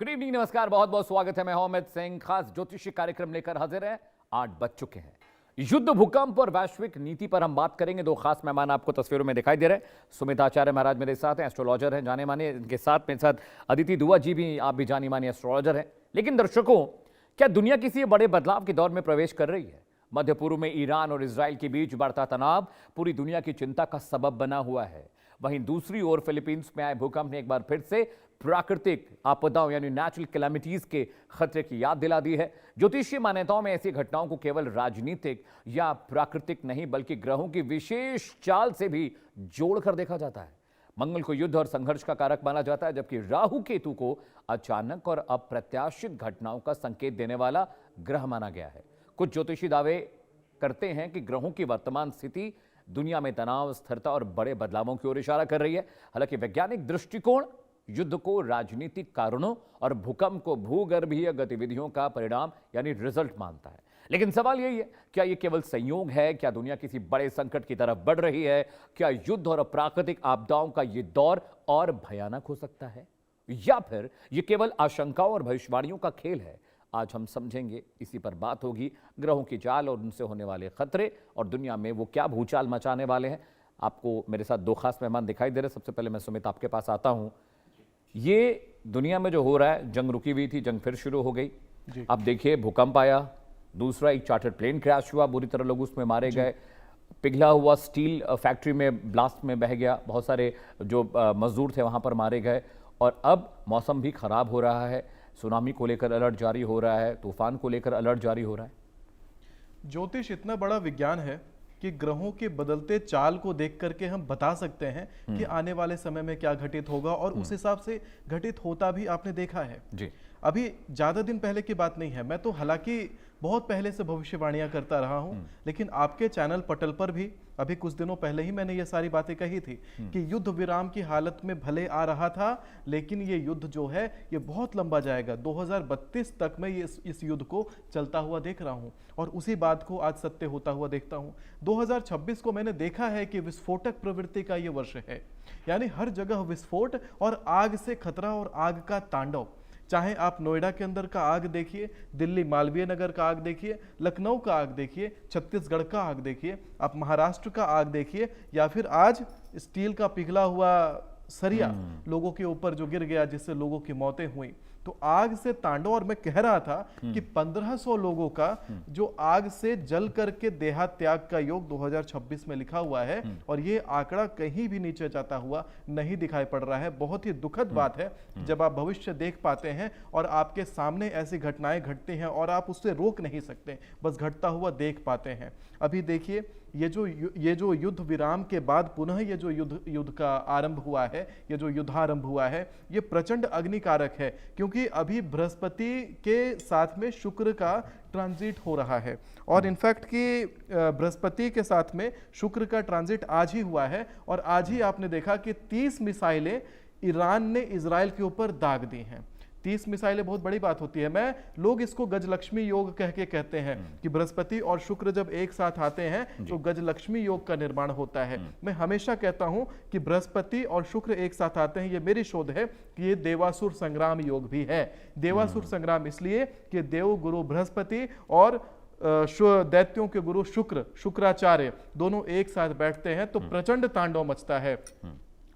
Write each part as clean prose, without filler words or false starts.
Good evening, नमस्कार, बहुत बहुत स्वागत है। मैं हूं अमित सिंह। खास ज्योतिषी कार्यक्रम लेकर हाजिर है। 8 बज चुके हैं। युद्ध, भूकंप और वैश्विक नीति पर हम बात करेंगे। 2 खास मेहमान आपको तस्वीरों में दिखाई दे रहे हैं। सुमित आचार्य महाराज मेरे साथ हैं, एस्ट्रोलॉजर हैं, जाने माने। इनके साथ मेरे साथ अदिति दुआ जी भी, आप भी जानी मानी एस्ट्रोलॉजर हैं। लेकिन दर्शकों, क्या दुनिया किसी बड़े बदलाव के दौर में प्रवेश कर रही है? मध्य पूर्व में ईरान और इजराइल के बीच बढ़ता तनाव पूरी दुनिया की चिंता का सबब बना हुआ है। वहीं दूसरी ओर फिलीपींस में आए भूकंप ने एक बार फिर से प्राकृतिक आपदाओं यानी नेचुरल कैलामिटीज के खतरे की याद दिला दी है। ज्योतिषीय मान्यताओं में ऐसी घटनाओं को केवल राजनीतिक या प्राकृतिक नहीं बल्कि ग्रहों की विशेष चाल से भी जोड़कर देखा जाता है। मंगल को युद्ध और संघर्ष का कारक माना जाता है, जबकि राहु केतु को अचानक और अप्रत्याशित घटनाओं का संकेत देने वाला ग्रह माना गया है। कुछ ज्योतिषी दावे करते हैं कि ग्रहों की वर्तमान स्थिति दुनिया में तनाव, स्थिरता और बड़े बदलावों की ओर इशारा कर रही है। हालांकि वैज्ञानिक दृष्टिकोण युद्ध को राजनीतिक कारणों और भूकंप को भूगर्भीय गतिविधियों का परिणाम यानी रिजल्ट मानता है। लेकिन सवाल यही है, क्या यह केवल संयोग है? क्या दुनिया किसी बड़े संकट की तरफ बढ़ रही है? क्या युद्ध और प्राकृतिक आपदाओं का यह दौर और भयानक हो सकता है, या फिर यह केवल आशंकाओं और भविष्यवाणियों का खेल है? आज हम समझेंगे, इसी पर बात होगी। ग्रहों की चाल और उनसे होने वाले खतरे और दुनिया में वो क्या भूचाल मचाने वाले हैं। आपको मेरे साथ 2 खास मेहमान दिखाई दे रहे हैं। सबसे पहले मैं सुमित आपके पास आता हूं। ये दुनिया में जो हो रहा है, जंग रुकी हुई थी, जंग फिर शुरू हो गई। अब देखिए, भूकंप आया, दूसरा एक चार्टर्ड प्लेन क्रैश हुआ, बुरी तरह लोग उसमें मारे गए। पिघला हुआ स्टील फैक्ट्री में ब्लास्ट में बह गया, बहुत सारे जो मजदूर थे वहां पर मारे गए। और अब मौसम भी खराब हो रहा है, सुनामी को लेकर अलर्ट जारी हो रहा है, तूफान को लेकर अलर्ट जारी हो रहा है। ज्योतिष इतना बड़ा विज्ञान है कि ग्रहों के बदलते चाल को देख करके हम बता सकते हैं कि आने वाले समय में क्या घटित होगा, और उस हिसाब से घटित होता भी आपने देखा है जी। अभी ज्यादा दिन पहले की बात नहीं है। मैं तो हालांकि बहुत पहले से भविष्यवाणियां करता रहा हूं, लेकिन आपके चैनल पटल पर भी अभी कुछ दिनों पहले ही मैंने ये सारी बातें कही थी कि युद्ध विराम की हालत में भले आ रहा था, लेकिन ये युद्ध जो है ये बहुत लंबा जाएगा। 2032 तक मैं ये इस युद्ध को चलता हुआ देख रहा हूं, और उसी बात को आज सत्य होता हुआ देखता हूं। 2026 को मैंने देखा है कि विस्फोटक प्रवृत्ति का ये वर्ष है, यानी हर जगह विस्फोट और आग से खतरा और आग का तांडव। चाहे आप नोएडा के अंदर का आग देखिए, दिल्ली मालवीय नगर का आग देखिए, लखनऊ का आग देखिए, छत्तीसगढ़ का आग देखिए, आप महाराष्ट्र का आग देखिए, या फिर आज स्टील का पिघला हुआ सरिया लोगों के ऊपर जो गिर गया, जिससे लोगों की मौतें हुई। तो आग से तांडव। और मैं कह रहा था कि 1500 लोगों का जो आग से जल करके देहात त्याग का योग 2026 में लिखा हुआ है, और ये आंकड़ा कहीं भी नीचे जाता हुआ नहीं दिखाई पड़ रहा है। बहुत ही दुखद बात है जब आप भविष्य देख पाते हैं और आपके सामने ऐसी घटनाएं घटती हैं और आप उससे रोक नहीं सकते, बस घटता हुआ देख पाते हैं। अभी देखिए, ये जो युद्ध विराम के बाद पुनः ये जो युद्ध का आरंभ हुआ है, ये जो युद्धारंभ हुआ है, ये प्रचंड अग्निकारक है, क्योंकि अभी बृहस्पति के साथ में शुक्र का ट्रांजिट हो रहा है। और इनफैक्ट कि बृहस्पति के साथ में शुक्र का ट्रांजिट आज ही हुआ है, और आज ही आपने देखा कि 30 मिसाइलें ईरान ने इजराइल के ऊपर दाग दी हैं। 30 मिसाइलें बहुत बड़ी बात होती है। लोग इसको गजलक्ष्मी योग कह के कहते हैं कि बृहस्पति और शुक्र जब एक साथ आते हैं तो गजलक्ष्मी योग का निर्माण होता है। मैं हमेशा कहता हूं कि बृहस्पति और शुक्र एक साथ आते हैं, ये मेरी शोध है कि ये देवासुर संग्राम योग भी है। देवासुर संग्राम इसलिए कि देव गुरु बृहस्पति और दैत्यों के गुरु शुक्राचार्य दोनों एक साथ बैठते हैं तो प्रचंड तांडव मचता है।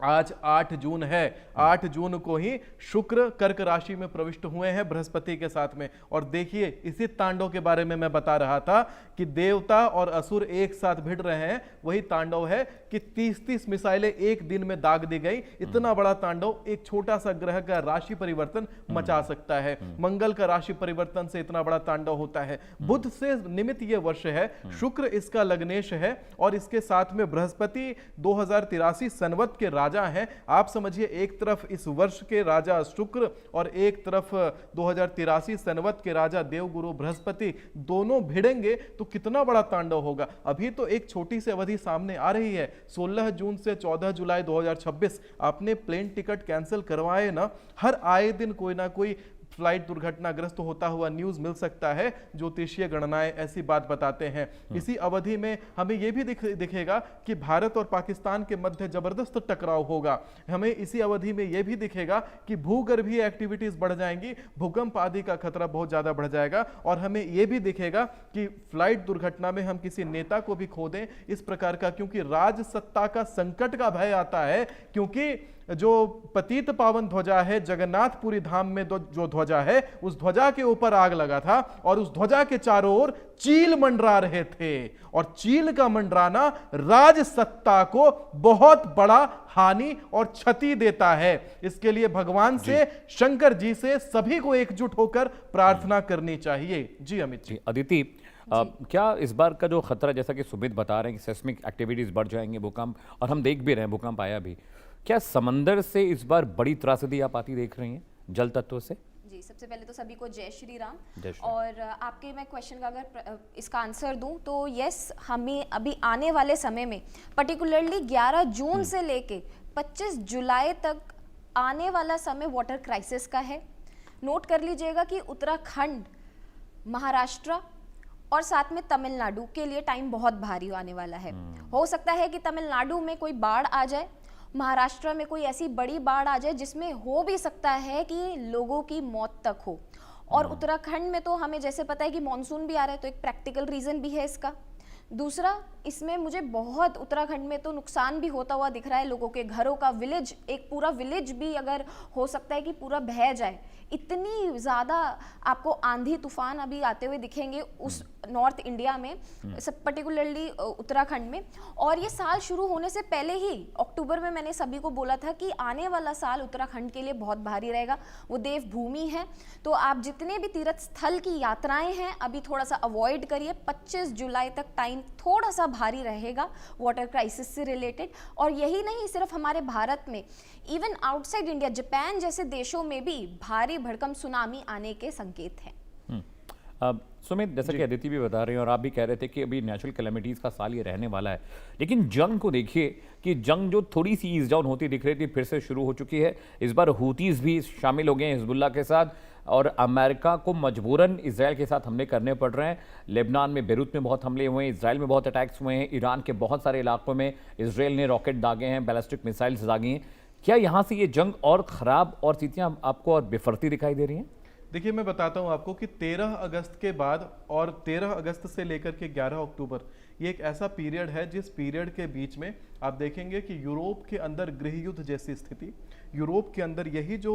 आज 8 जून है। 8 जून को ही शुक्र कर्क राशि में प्रविष्ट हुए हैं बृहस्पति के साथ में। और देखिए, इसी तांडव के बारे में मैं बता रहा था कि देवता और असुर एक साथ भिड़ रहे हैं। वही तांडव है कि 30-30 मिसाइलें एक दिन में दाग दी गई। इतना बड़ा तांडव एक छोटा सा ग्रह का राशि परिवर्तन मचा सकता है। मंगल का राशि परिवर्तन से इतना बड़ा तांडव होता है। बुध से निमित्त ये वर्ष है, शुक्र इसका लग्नेश है, और इसके साथ में बृहस्पति 2083 संवत के राजा हैं। आप समझिए, एक तरफ इस वर्ष के राजा शुक्र और एक तरफ 2083 संवत के राजा देवगुरु बृहस्पति, दोनों भिड़ेंगे तो कितना बड़ा तांडव होगा। अभी तो एक छोटी सी अवधि सामने आ रही है, 16 जून से 14 जुलाई 2026। आपने प्लेन टिकट कैंसिल करवाए ना, हर आए दिन कोई ना कोई फ्लाइट दुर्घटनाग्रस्त होता हुआ न्यूज मिल सकता है। ज्योतिषीय गणनाएं ऐसी बात बताते हैं। इसी अवधि में हमें यह भी दिखेगा कि भारत और पाकिस्तान के मध्य जबरदस्त टकराव होगा। हमें इसी अवधि में यह भी दिखेगा कि भूगर्भीय एक्टिविटीज बढ़ जाएंगी, भूकंप आदि का खतरा बहुत ज्यादा बढ़ जाएगा। और हमें यह भी दिखेगा कि फ्लाइट दुर्घटना में हम किसी नेता को भी खो दें, इस प्रकार का, क्योंकि राज सत्ता का संकट का भय आता है। क्योंकि जो पतित पावन ध्वजा है जगन्नाथपुरी धाम में, जो ध्वजा है, उस ध्वजा के ऊपर आग लगा था और उस ध्वजा के चारों ओर चील मंडरा रहे थे। और चील का मंडराना राज सत्ता को बहुत बड़ा हानि और क्षति देता है। इसके लिए भगवान से, शंकर जी से सभी को एकजुट होकर प्रार्थना करनी चाहिए। जी अमित जी। अदिति, क्या इस बार का जो खतरा, जैसा कि सुमित बता रहे हैं कि सेस्मिक एक्टिविटीज बढ़ जाएंगे, भूकंप, और हम देख भी रहे हैं भूकंप आया भी, क्या समंदर से इस बार बड़ी त्रासदी आप आती देख रही हैं जल तत्वों से? जी, सबसे पहले तो सभी को जय श्री राम। जय श्री राम। और आपके मैं क्वेश्चन का अगर इसका आंसर दूं तो यस, हमें अभी आने वाले समय में पर्टिकुलरली 11 जून से लेके 25 जुलाई तक आने वाला समय वाटर क्राइसिस का है। नोट कर लीजिएगा कि उत्तराखंड, महाराष्ट्र और साथ में तमिलनाडु के लिए टाइम बहुत भारी आने वाला है। हो सकता है कि तमिलनाडु में कोई बाढ़ आ जाए, महाराष्ट्र में कोई ऐसी बड़ी बाढ़ आ जाए जिसमें हो भी सकता है कि लोगों की मौत तक हो। और उत्तराखंड में तो हमें जैसे पता है कि मॉनसून भी आ रहा है, तो एक प्रैक्टिकल रीजन भी है इसका। दूसरा, इसमें मुझे बहुत उत्तराखंड में तो नुकसान भी होता हुआ दिख रहा है, लोगों के घरों का, विलेज, एक पूरा विलेज भी अगर हो सकता है कि पूरा बह जाए। इतनी ज़्यादा आपको आंधी तूफान अभी आते हुए दिखेंगे उस नॉर्थ इंडिया में, सब पर्टिकुलरली उत्तराखंड में। और ये साल शुरू होने से पहले ही अक्टूबर में मैंने सभी को बोला था कि आने वाला साल उत्तराखंड के लिए बहुत भारी रहेगा। वो देवभूमि है, तो आप जितने भी तीर्थ स्थल की यात्राएं हैं अभी थोड़ा सा अवॉइड करिए। 25 जुलाई तक टाइम थोड़ा सा भारी रहेगा वाटर क्राइसिस से रिलेटेड। और यही नहीं, सिर्फ हमारे भारत में, इवन आउटसाइड इंडिया, जापान जैसे देशों में भी भारी भड़कम सुनामी आने के संकेत हैं। सुमित, जैसा कि अदिति भी बता रहे हैं और आप भी कह रहे थे कि अभी नेचुरल कैलेमिटीज़ का साल ये रहने वाला है, लेकिन जंग को देखिए कि जंग जो थोड़ी सी ईज डाउन होती दिख रही थी फिर से शुरू हो चुकी है। इस बार हूतीज़ भी शामिल हो गए हैं हिजबुल्लाह के साथ, और अमेरिका को मजबूरन इजराइल के साथ हमले करने पड़ रहे हैं। लेबनान में, बेरूत में बहुत हमले हुए हैं, इजराइल में बहुत अटैक्स हुए हैं, ईरान के बहुत सारे इलाकों में इजराइल ने रॉकेट दागे हैं, बैलिस्टिक मिसाइल्स दागी हैं। क्या यहाँ से ये जंग और ख़राब और स्थितियाँ आपको और बिफरती दिखाई दे रही हैं? देखिए, मैं बताता हूं आपको कि 13 अगस्त के बाद और 13 अगस्त से लेकर के 11 अक्टूबर, ये एक ऐसा पीरियड है जिस पीरियड के बीच में आप देखेंगे कि यूरोप के अंदर गृह युद्ध जैसी स्थिति, यूरोप के अंदर यही जो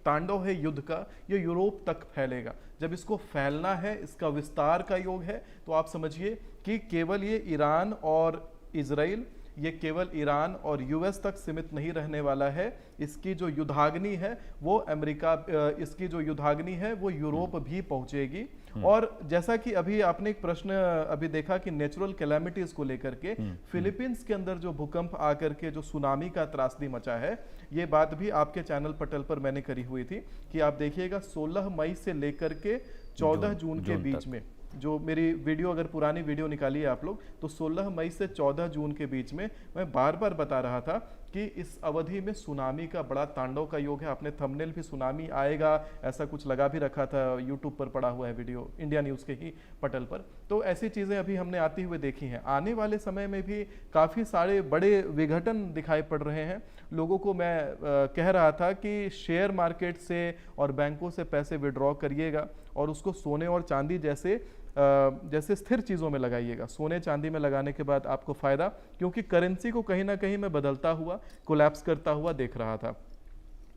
तांडव है युद्ध का, ये यूरोप तक फैलेगा। जब इसको फैलना है, इसका विस्तार का योग है, तो आप समझिए कि केवल ये ईरान और इजराइल, ये केवल ईरान और यूएस तक सीमित नहीं रहने वाला है। इसकी जो युद्धाग्नि है वो अमेरिका, इसकी जो युद्धाग्नि है वो यूरोप भी पहुंचेगी। और जैसा कि अभी आपने एक प्रश्न अभी देखा कि नेचुरल कैलामिटीज को लेकर के, फिलीपींस के अंदर जो भूकंप आकर के जो सुनामी का त्रासदी मचा है, ये बात भी आपके चैनल पटल पर मैंने करी हुई थी कि आप देखिएगा 16 मई से लेकर के 14 जून के बीच में, जो मेरी वीडियो, अगर पुरानी वीडियो निकालिए आप लोग, तो 16 मई से 14 जून के बीच में मैं बार बार बता रहा था कि इस अवधि में सुनामी का बड़ा तांडव का योग है। आपने थंबनेल भी सुनामी आएगा ऐसा कुछ लगा भी रखा था, यूट्यूब पर पड़ा हुआ है वीडियो, इंडिया न्यूज़ के ही पटल पर। तो ऐसी चीज़ें अभी हमने आती हुए देखी हैं। आने वाले समय में भी काफ़ी सारे बड़े विघटन दिखाई पड़ रहे हैं। लोगों को मैं कह रहा था कि शेयर मार्केट से और बैंकों से पैसे विड्रॉ करिएगा और उसको सोने और चांदी जैसे स्थिर चीज़ों में लगाइएगा। सोने चांदी में लगाने के बाद आपको फ़ायदा, क्योंकि करेंसी को कहीं ना कहीं मैं बदलता हुआ, कोलैप्स करता हुआ देख रहा था।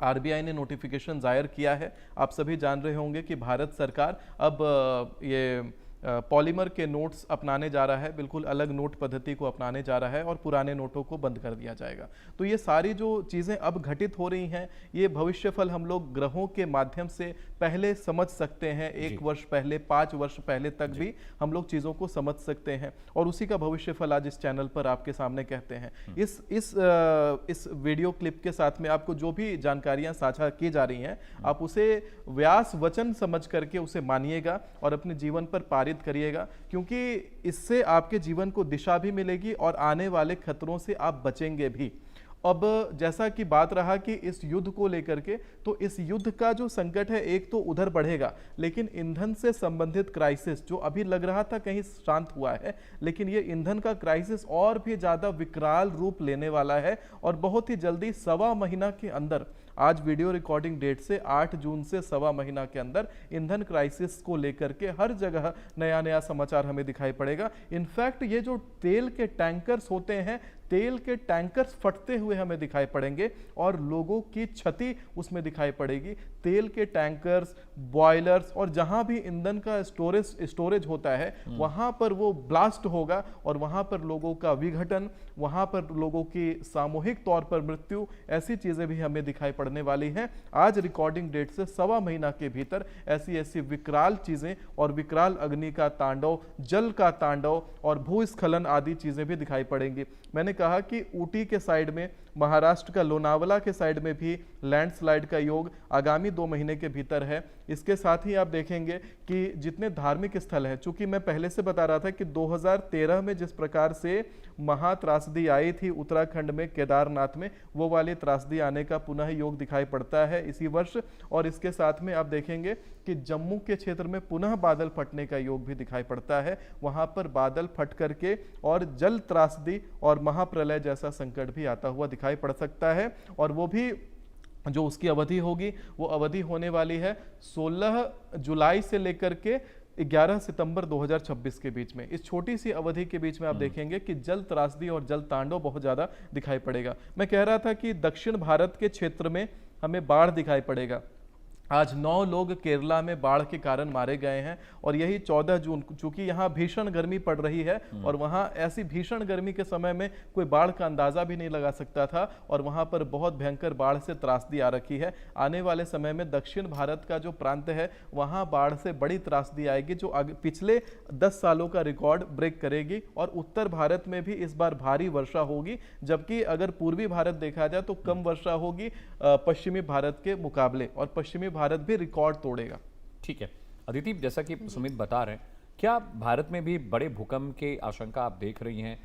आरबीआई ने नोटिफिकेशन जाहिर किया है। आप सभी जान रहे होंगे कि भारत सरकार अब ये पॉलीमर के नोट्स अपनाने जा रहा है, बिल्कुल अलग नोट पद्धति को अपनाने जा रहा है और पुराने नोटों को बंद कर दिया जाएगा। तो ये सारी जो चीज़ें अब घटित हो रही हैं, ये भविष्यफल हम लोग ग्रहों के माध्यम से पहले समझ सकते हैं। 1 वर्ष पहले, 5 वर्ष पहले तक भी हम लोग चीज़ों को समझ सकते हैं और उसी का भविष्यफल आज इस चैनल पर आपके सामने कहते हैं। इस वीडियो क्लिप के साथ में आपको जो भी जानकारियाँ साझा की जा रही हैं, आप उसे व्यास वचन समझ करके उसे मानिएगा और अपने जीवन पर पारित करिएगा, क्योंकि इससे आपके जीवन को दिशा भी मिलेगी और आने वाले खतरों से आप बचेंगे भी। अब जैसा कि बात रहा कि इस युद्ध को लेकर के, तो इस युद्ध का जो संकट है एक तो उधर बढ़ेगा, लेकिन ईंधन से संबंधित क्राइसिस जो अभी लग रहा था कहीं शांत हुआ है, लेकिन ये ईंधन का क्राइसिस और भी ज्यादा विकराल रूप लेने वाला है। और बहुत ही जल्दी 1.25 महीना के अंदर, आज वीडियो रिकॉर्डिंग डेट से 8 जून से 1.25 महीना के अंदर ईंधन क्राइसिस को लेकर के हर जगह नया नया समाचार हमें दिखाई पड़ेगा। इनफैक्ट ये जो तेल के टैंकर्स होते हैं, तेल के टैंकर्स फटते हुए हमें दिखाई पड़ेंगे और लोगों की क्षति उसमें दिखाई पड़ेगी। तेल के टैंकर्स, बॉयलर्स और जहां भी ईंधन का स्टोरेज होता है वहां पर वो ब्लास्ट होगा और वहां पर लोगों का विघटन, वहां पर लोगों की सामूहिक तौर पर मृत्यु, ऐसी चीजें भी हमें दिखाई पड़ने वाली हैं। आज रिकॉर्डिंग डेट से 1.25 महीना के भीतर ऐसी ऐसी विकराल चीजें और विकराल अग्नि का तांडव, जल का तांडव और भूस्खलन आदि चीजें भी दिखाई पड़ेंगी। मैंने कहा कि ऊटी के साइड में, महाराष्ट्र का लोनावला के साइड में भी लैंडस्लाइड का योग आगामी 2 महीने के भीतर है। इसके साथ ही आप देखेंगे कि जितने धार्मिक स्थल हैं, चूंकि मैं पहले से बता रहा था कि 2013 में जिस प्रकार से महात्रासदी आई थी उत्तराखंड में केदारनाथ में, वो वाली त्रासदी आने का पुनः योग दिखाई पड़ता है इसी वर्ष। और इसके साथ में आप देखेंगे कि जम्मू के क्षेत्र में पुनः बादल फटने का योग भी दिखाई पड़ता है। वहां पर बादल फट करके और जल त्रासदी और महाप्रलय जैसा संकट भी आता हुआ दिखाई पड़ सकता है। और वो भी जो उसकी अवधि होगी, वो अवधि होने वाली है 16 जुलाई से लेकर के 11 सितंबर 2026 के बीच में। इस छोटी सी अवधि के बीच में आप देखेंगे कि जल त्रासदी और जल तांडव बहुत ज्यादा दिखाई पड़ेगा। मैं कह रहा था कि दक्षिण भारत के क्षेत्र में हमें बाढ़ दिखाई पड़ेगा। आज 9 लोग केरला में बाढ़ के कारण मारे गए हैं और यही 14 जून, चूंकि यहाँ भीषण गर्मी पड़ रही है और वहाँ ऐसी भीषण गर्मी के समय में कोई बाढ़ का अंदाजा भी नहीं लगा सकता था और वहाँ पर बहुत भयंकर बाढ़ से त्रासदी आ रखी है। आने वाले समय में दक्षिण भारत का जो प्रांत है वहाँ बाढ़ से बड़ी त्रासदी आएगी जो पिछले 10 सालों का रिकॉर्ड ब्रेक करेगी। और उत्तर भारत में भी इस बार भारी वर्षा होगी, जबकि अगर पूर्वी भारत देखा जाए तो कम वर्षा होगी पश्चिमी भारत के मुकाबले, और पश्चिमी भारत भी रिकॉर्ड तोड़ेगा। ठीक है अदिति, जैसा कि सुमित बता रहे हैं, क्या भारत में भी बड़े भूकंप की आशंका आप देख रही हैं?